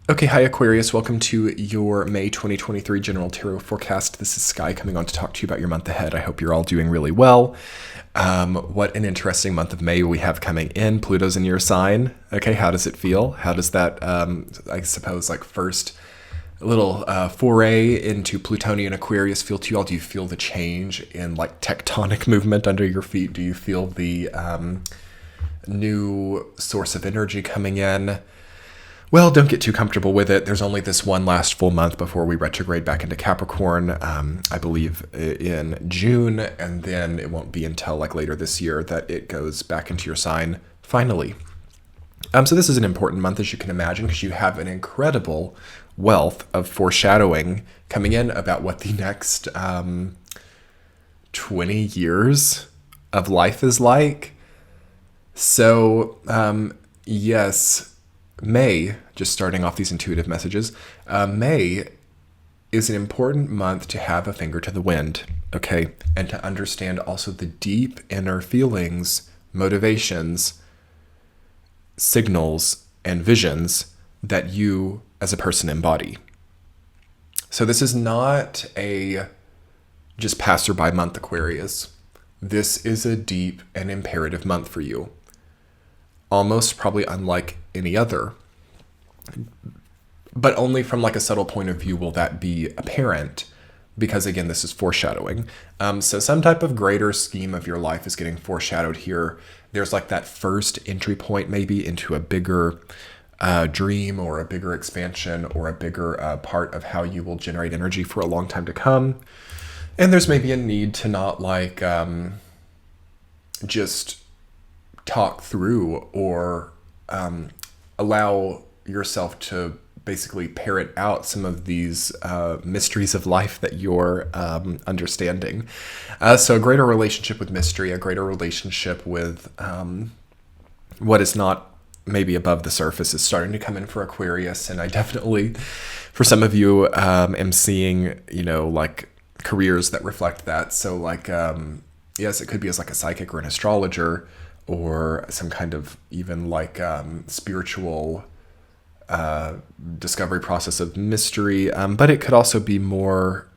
Okay, hi Aquarius. Welcome to your May 2023 General Tarot Forecast. This is Sky coming on to talk to you about your month ahead. I hope you're all doing really well. What an interesting month of May we have coming in. Pluto's in your sign. Okay, how does it feel? How does that, I suppose, like first little foray into Plutonian Aquarius feel to you all? Do you feel the change in like tectonic movement under your feet? Do you feel the new source of energy coming in? Well, don't get too comfortable with it. There's only this one last full month before we retrograde back into Capricorn, I believe in June, and then it won't be until like later this year that it goes back into your sign finally. So this is an important month, as you can imagine, because you have an incredible wealth of foreshadowing coming in about what the next 20 years of life is like. So, yes, May, just starting off these intuitive messages, May is an important month to have a finger to the wind, okay? And to understand also the deep inner feelings, motivations, signals, and visions that you as a person embody. So this is not a just passerby month, Aquarius. This is a deep and imperative month for you. Almost probably unlike any other. But only from like a subtle point of view will that be apparent, because again, this is foreshadowing. So some type of greater scheme of your life is getting foreshadowed here. There's like that first entry point maybe into a bigger dream or a bigger expansion or a bigger part of how you will generate energy for a long time to come. And there's maybe a need to not like just talk through or allow yourself to basically parrot out some of these mysteries of life that you're understanding. So a greater relationship with mystery, a greater relationship with what is not maybe above the surface is starting to come in for Aquarius. And I definitely, for some of you, am seeing, like careers that reflect that. So like, yes, it could be as like a psychic or an astrologer, or some kind of even like spiritual discovery process of mystery. But it could also be more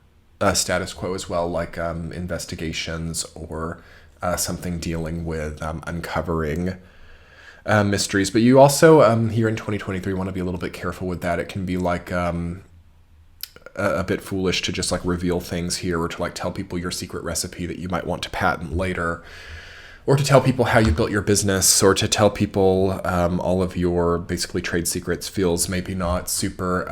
status quo as well, like investigations or something dealing with uncovering mysteries. But you also, here in 2023, want to be a little bit careful with that. It can be like a bit foolish to just like reveal things here, or to like tell people your secret recipe that you might want to patent later, or to tell people how you built your business, or to tell people all of your basically trade secrets feels maybe not super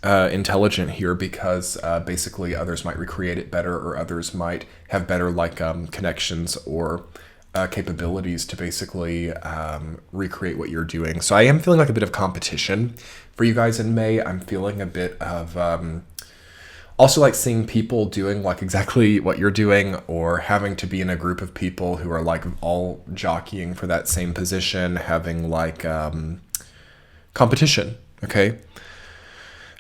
intelligent here, because basically others might recreate it better, or others might have better like connections or capabilities to basically recreate what you're doing. So I am feeling like a bit of competition for you guys in May. I'm feeling a bit of also like seeing people doing like exactly what you're doing, or having to be in a group of people who are like all jockeying for that same position, having like competition, okay?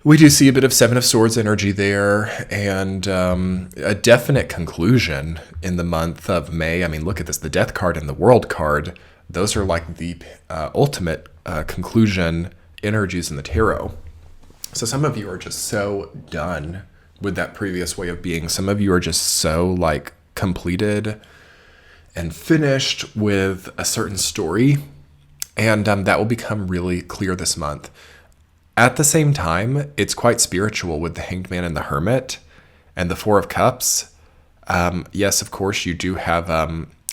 We do see a bit of Seven of Swords energy there, and a definite conclusion in the month of May. I mean, look at this, the Death card and the World card. Those are like the ultimate conclusion energies in the tarot. So some of you are just so done with that previous way of being. Some of you are just so like completed and finished with a certain story, and that will become really clear this month. At the same time, it's quite spiritual with the Hanged Man and the Hermit and the Four of Cups. Yes, of course, you do have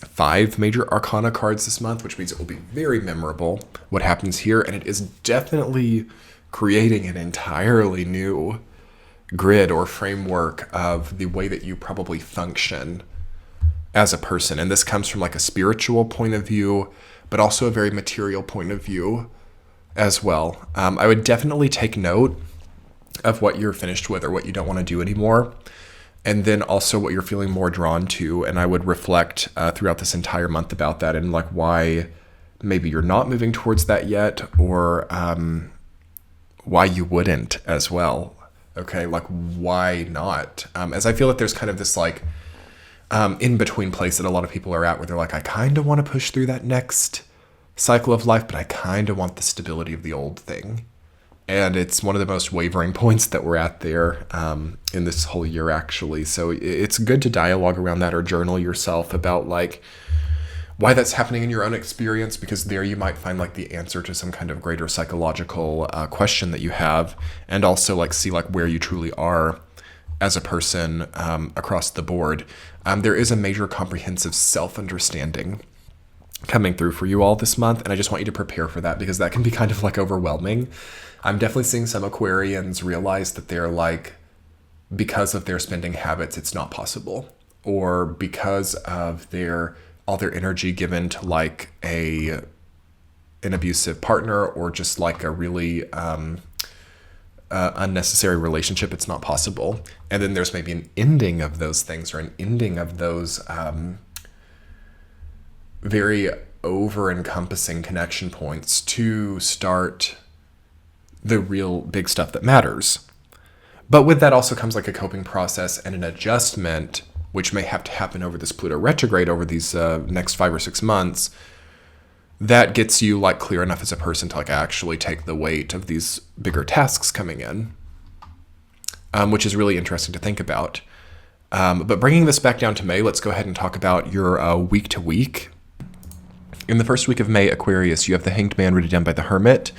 5 major arcana cards this month, which means it will be very memorable what happens here, and it is definitely creating an entirely new grid or framework of the way that you probably function as a person. And this comes from like a spiritual point of view, but also a very material point of view as well. I would definitely take note of what you're finished with or what you don't want to do anymore, and then also what you're feeling more drawn to. And I would reflect throughout this entire month about that, and like why maybe you're not moving towards that yet, or why you wouldn't as well. Okay, like why not? As I feel that there's kind of this like in between place that a lot of people are at, where they're like, I kind of want to push through that next cycle of life, but I kind of want the stability of the old thing. And it's one of the most wavering points that we're at there in this whole year, actually. So it's good to dialogue around that or journal yourself about like why that's happening in your own experience, because there you might find like the answer to some kind of greater psychological question that you have, and also like see like where you truly are as a person across the board. There is a major comprehensive self-understanding coming through for you all this month, and I just want you to prepare for that, because that can be kind of like overwhelming. I'm definitely seeing some Aquarians realize that they're like, because of their spending habits, it's not possible, or because of all their energy given to like an abusive partner, or just like a really unnecessary relationship, it's not possible. And then there's maybe an ending of those things, or an ending of those very over-encompassing connection points to start the real big stuff that matters. But with that also comes like a coping process and an adjustment, which may have to happen over this Pluto retrograde over these next 5 or 6 months, that gets you like clear enough as a person to like actually take the weight of these bigger tasks coming in, which is really interesting to think about. But bringing this back down to May, let's go ahead and talk about your week to week. In the first week of May, Aquarius, you have the Hanged Man rooted down by the Hermit.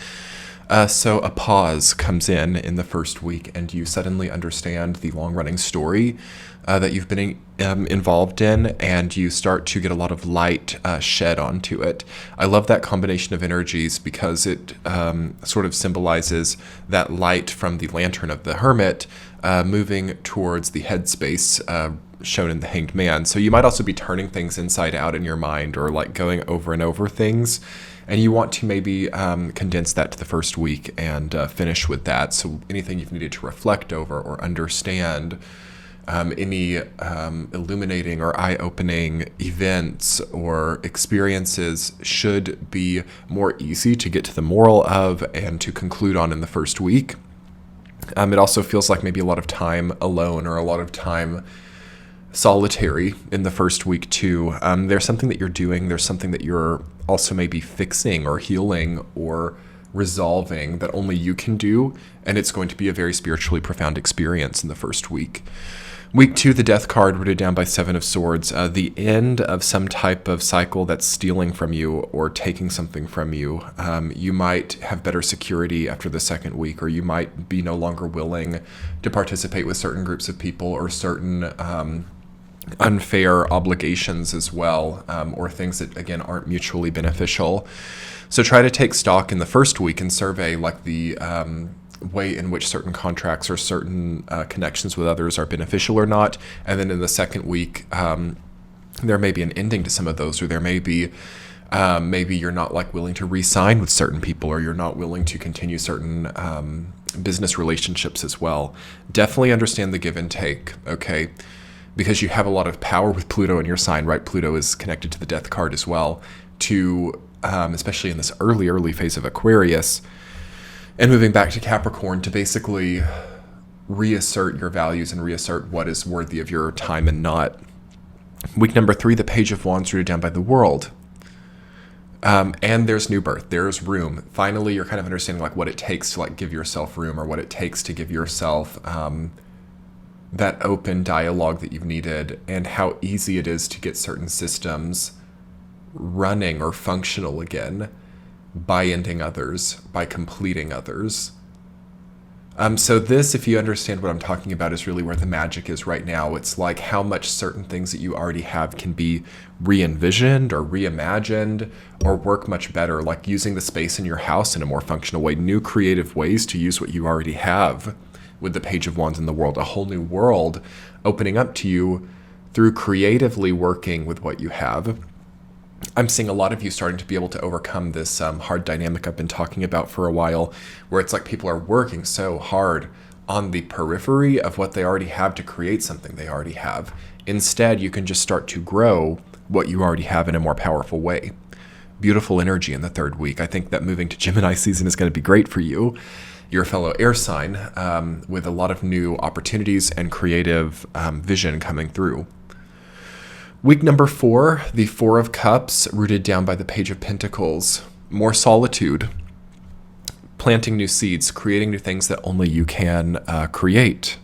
So a pause comes in the first week, and you suddenly understand the long-running story that you've been involved in, and you start to get a lot of light shed onto it. I love that combination of energies, because it sort of symbolizes that light from the lantern of the Hermit moving towards the headspace shown in the Hanged Man. So you might also be turning things inside out in your mind, or like going over and over things, and you want to maybe condense that to the first week and finish with that. So anything you've needed to reflect over or understand, any illuminating or eye-opening events or experiences should be more easy to get to the moral of and to conclude on in the first week. It also feels like maybe a lot of time alone, or a lot of time solitary in the first week too. There's something that you're doing, there's something that you're also maybe fixing or healing or resolving that only you can do, and it's going to be a very spiritually profound experience in the first week. Week 2, the Death card rooted down by 7 of Swords, the end of some type of cycle that's stealing from you or taking something from you. You might have better security after the second week, or you might be no longer willing to participate with certain groups of people, or certain unfair obligations as well, or things that again aren't mutually beneficial. So try to take stock in the first week and survey like the way in which certain contracts or certain connections with others are beneficial or not. And then in the second week, there may be an ending to some of those, or there may be maybe you're not like willing to re-sign with certain people, or you're not willing to continue certain business relationships as well. Definitely understand the give and take, okay? Because you have a lot of power with Pluto in your sign, right? Pluto is connected to the Death card as well, to especially in this early phase of Aquarius, and moving back to Capricorn, to basically reassert your values and reassert what is worthy of your time and not. Week number 3, the Page of Wands rooted down by the World. And there's new birth, there's room. Finally, you're kind of understanding like what it takes to like give yourself room, or what it takes to give yourself that open dialogue that you've needed, and how easy it is to get certain systems running or functional again by ending others, by completing others. So this, if you understand what I'm talking about, is really where the magic is right now. It's like how much certain things that you already have can be re-envisioned or reimagined or work much better, like using the space in your house in a more functional way, new creative ways to use what you already have. With the Page of Wands in the World, a whole new world opening up to you through creatively working with what you have. I'm seeing a lot of you starting to be able to overcome this hard dynamic I've been talking about for a while, where it's like people are working so hard on the periphery of what they already have to create something they already have. Instead, you can just start to grow what you already have in a more powerful way. Beautiful energy in the third week. I think that moving to Gemini season is going to be great for you. You're a fellow air sign with a lot of new opportunities and creative vision coming through. Week number 4, the 4 of Cups rooted down by the Page of Pentacles. More solitude. planting new seeds, creating new things that only you can create.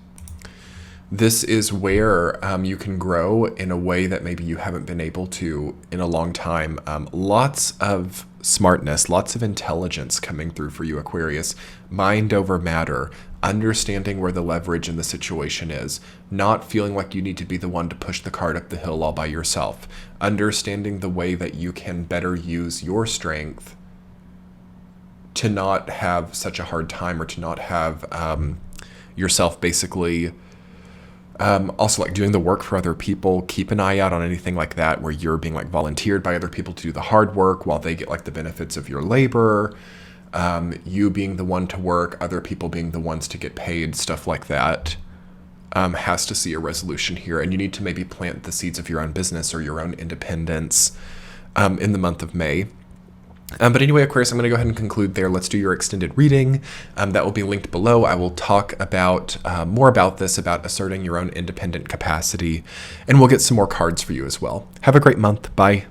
This is where you can grow in a way that maybe you haven't been able to in a long time. Lots of smartness, lots of intelligence coming through for you, Aquarius. Mind over matter, understanding where the leverage in the situation is, not feeling like you need to be the one to push the cart up the hill all by yourself, understanding the way that you can better use your strength to not have such a hard time, or to not have yourself basically also like doing the work for other people. Keep an eye out on anything like that where you're being like volunteered by other people to do the hard work while they get like the benefits of your labor. You being the one to work, other people being the ones to get paid, stuff like that has to see a resolution here. And you need to maybe plant the seeds of your own business or your own independence in the month of May. But anyway, Aquarius, I'm going to go ahead and conclude there. Let's do your extended reading. That will be linked below. I will talk about more about this, about asserting your own independent capacity, and we'll get some more cards for you as well. Have a great month. Bye.